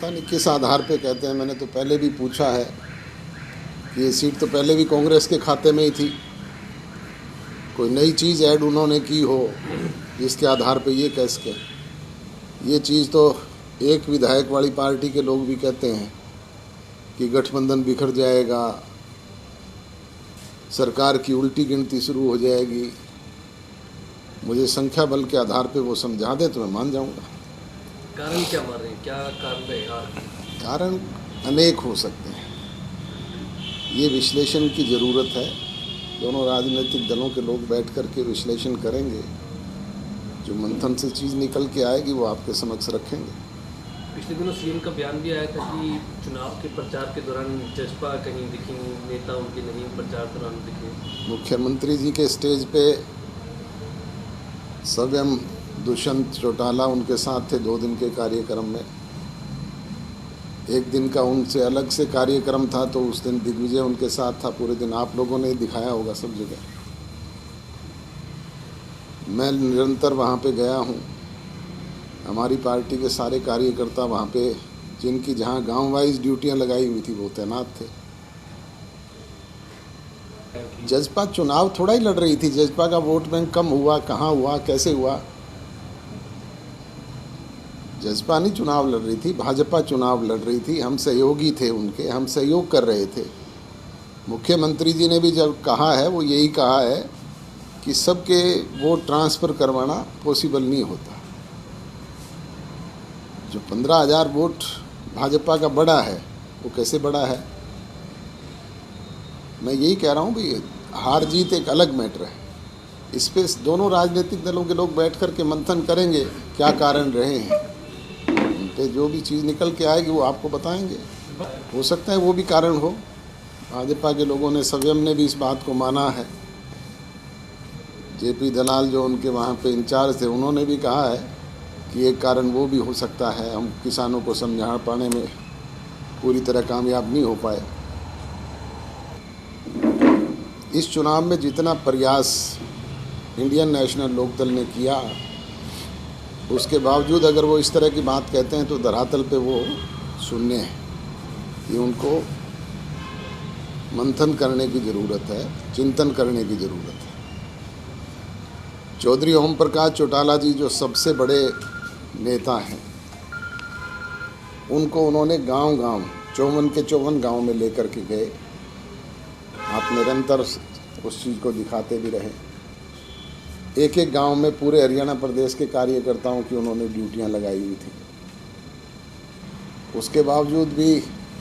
पता नहीं किस आधार पे कहते हैं। मैंने तो पहले भी पूछा है कि ये सीट तो पहले भी कांग्रेस के खाते में ही थी। कोई नई चीज़ ऐड उन्होंने की हो जिसके आधार पे ये कह सके। ये चीज़ तो एक विधायक वाली पार्टी के लोग भी कहते हैं कि गठबंधन बिखर जाएगा, सरकार की उल्टी गिनती शुरू हो जाएगी। मुझे संख्या बल के आधार पे वो समझा दे तो मैं मान जाऊंगा। कारण क्या मान रहे हैं, क्या कारण रहेगा? कारण अनेक हो सकते हैं, ये विश्लेषण की ज़रूरत है। दोनों राजनीतिक दलों के लोग बैठ कर के विश्लेषण करेंगे, जो मंथन से चीज़ निकल के आएगी वो आपके समक्ष रखेंगे। पिछले दिनों सीएम का बयान भी आया था कि चुनाव के प्रचार के दौरान जसपा कहीं दिखी, नेता उनके नहीं प्रचार दौरान दिखे। मुख्यमंत्री जी के स्टेज पे स्वयं दुष्यंत चौटाला उनके साथ थे 2 दिन के कार्यक्रम में। एक दिन का उनसे अलग से कार्यक्रम था, तो उस दिन दिग्विजय उनके साथ था पूरे दिन। आप लोगों ने दिखाया होगा सब जगह। मैं निरंतर वहाँ पे गया हूँ। हमारी पार्टी के सारे कार्यकर्ता वहाँ पे, जिनकी जहाँ गांव वाइज ड्यूटियाँ लगाई हुई थी, वो तैनात थे। जसपा चुनाव थोड़ा ही लड़ रही थी। जसपा का वोट बैंक कम हुआ, कहाँ हुआ, कैसे हुआ? जसपा नहीं चुनाव लड़ रही थी, भाजपा चुनाव लड़ रही थी। हम सहयोगी थे उनके, हम सहयोग कर रहे थे। मुख्यमंत्री जी ने भी जब कहा है, वो यही कहा है कि सबके वोट ट्रांसफ़र करवाना पॉसिबल नहीं होता। जो 15,000 वोट भाजपा का बड़ा है, वो कैसे बड़ा है? मैं यही कह रहा हूँ भाई, हार जीत एक अलग मैटर है। इस पे दोनों राजनीतिक दलों के लोग बैठ कर के मंथन करेंगे, क्या कारण रहे हैं। उन पे जो भी चीज़ निकल के आएगी वो आपको बताएंगे। हो सकता है वो भी कारण हो। भाजपा के लोगों ने, स्वयं ने भी इस बात को माना है। जेपी दलाल जो उनके वहाँ पे इंचार्ज थे, उन्होंने भी कहा है कि एक कारण वो भी हो सकता है, हम किसानों को समझा पाने में पूरी तरह कामयाब नहीं हो पाए। इस चुनाव में जितना प्रयास इंडियन नेशनल लोकदल ने किया, उसके बावजूद अगर वो इस तरह की बात कहते हैं तो धरातल पे वो शून्य है। कि उनको मंथन करने की ज़रूरत है, चिंतन करने की ज़रूरत है। चौधरी ओम प्रकाश चौटाला जी जो सबसे बड़े नेता हैं, उनको उन्होंने गांव-गांव 54 के 54 गांव में लेकर के गए। आप निरंतर उस चीज़ को दिखाते भी रहे। एक एक गांव में पूरे हरियाणा प्रदेश के कार्यकर्ताओं की उन्होंने ड्यूटियां लगाई हुई थी। उसके बावजूद भी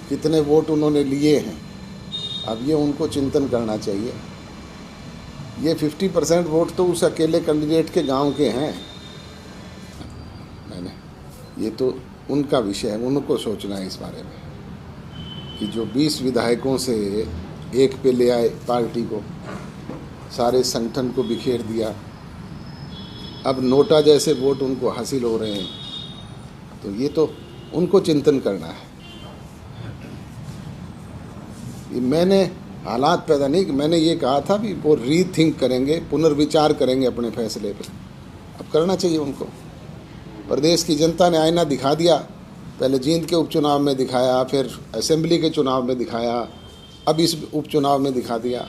कितने वोट उन्होंने लिए हैं, अब ये उनको चिंतन करना चाहिए। ये 50% वोट तो उस अकेले कैंडिडेट के गांव के हैं। ये तो उनका विषय है, उनको सोचना है इस बारे में कि जो 20 विधायकों से एक पे ले आए पार्टी को, सारे संगठन को बिखेर दिया। अब नोटा जैसे वोट उनको हासिल हो रहे हैं, तो ये तो उनको चिंतन करना है। मैंने हालात पैदा नहीं, मैंने ये कहा था भी वो रीथिंक करेंगे, पुनर्विचार करेंगे अपने फैसले पर। अब करना चाहिए उनको। प्रदेश की जनता ने आईना दिखा दिया। पहले जींद के उपचुनाव में दिखाया, फिर असेंबली के चुनाव में दिखाया, अब इस उपचुनाव में दिखा दिया।